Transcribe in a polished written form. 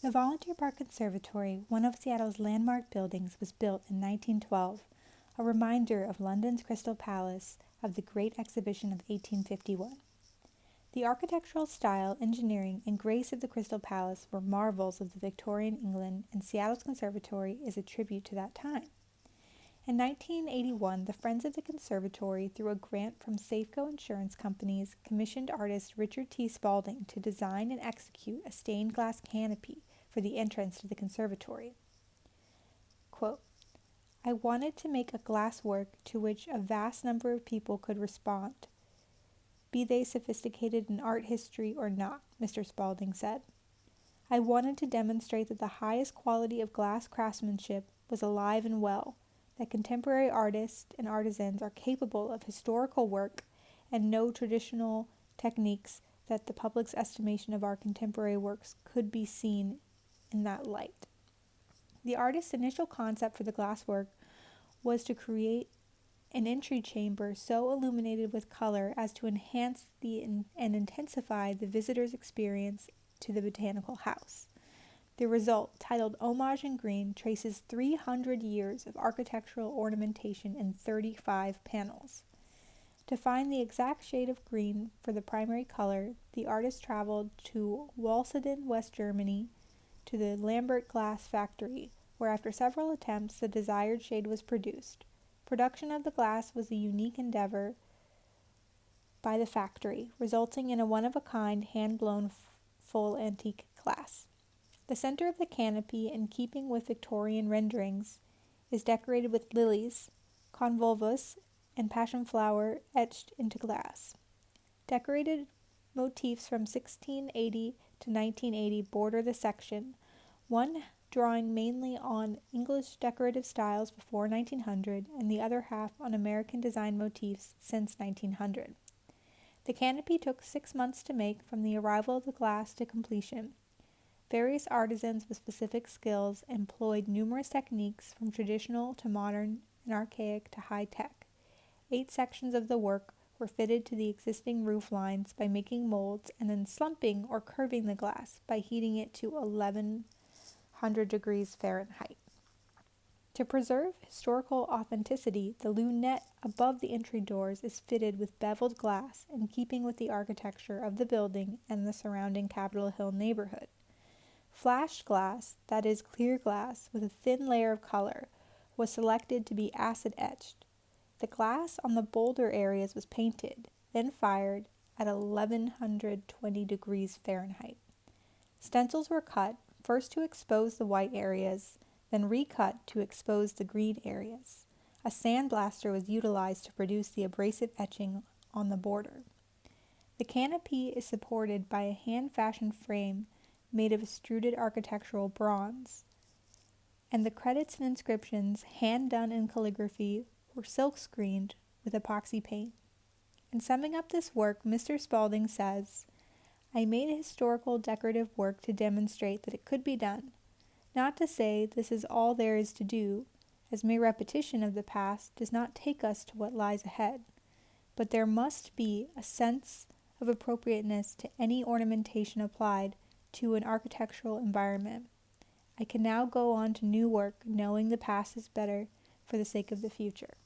The Volunteer Park Conservatory, one of Seattle's landmark buildings, was built in 1912, a reminder of London's Crystal Palace of the Great Exhibition of 1851. The architectural style, engineering, and grace of the Crystal Palace were marvels of the Victorian England, and Seattle's Conservatory is a tribute to that time. In 1981, the Friends of the Conservatory, through a grant from Safeco Insurance Companies, commissioned artist Richard Spaulding to design and execute a stained glass canopy for the entrance to the conservatory. Quote, "I wanted to make a glass work to which a vast number of people could respond, be they sophisticated in art history or not," Mr. Spaulding said. "I wanted to demonstrate that the highest quality of glass craftsmanship was alive and well, that contemporary artists and artisans are capable of historical work and no traditional techniques, that the public's estimation of our contemporary works could be seen in that light." The artist's initial concept for the glass work was to create an entry chamber so illuminated with color as to enhance and intensify the visitor's experience to the botanical house. The result, titled Homage in Green, traces 300 years of architectural ornamentation in 35 panels. To find the exact shade of green for the primary color, the artist traveled to Walseden, West Germany, to the Lambert Glass Factory, where after several attempts the desired shade was produced. Production of the glass was a unique endeavor by the factory, resulting in a one-of-a-kind, hand-blown full antique glass. The center of the canopy, in keeping with Victorian renderings, is decorated with lilies, convolvulus, and passion flower etched into glass. Decorated motifs from 1680 to 1980 border the section, one drawing mainly on English decorative styles before 1900 and the other half on American design motifs since 1900. The canopy took 6 months to make from the arrival of the glass to completion. Various artisans with specific skills employed numerous techniques from traditional to modern and archaic to high-tech. 8 sections of the work were fitted to the existing roof lines by making molds and then slumping or curving the glass by heating it to 1100 degrees Fahrenheit. To preserve historical authenticity, the lunette above the entry doors is fitted with beveled glass in keeping with the architecture of the building and the surrounding Capitol Hill neighborhood. Flashed glass, that is clear glass with a thin layer of color, was selected to be acid etched. The glass on the bolder areas was painted, then fired at 1120 degrees Fahrenheit. Stencils were cut, first to expose the white areas, then recut to expose the green areas. A sandblaster was utilized to produce the abrasive etching on the border. The canopy is supported by a hand-fashioned frame made of extruded architectural bronze, and the credits and inscriptions, hand-done in calligraphy, were silk-screened with epoxy paint. In summing up this work, Mr. Spaulding says, "I made a historical decorative work to demonstrate that it could be done. Not to say this is all there is to do, as mere repetition of the past does not take us to what lies ahead, but there must be a sense of appropriateness to any ornamentation applied to an architectural environment. I can now go on to new work, knowing the past is better for the sake of the future."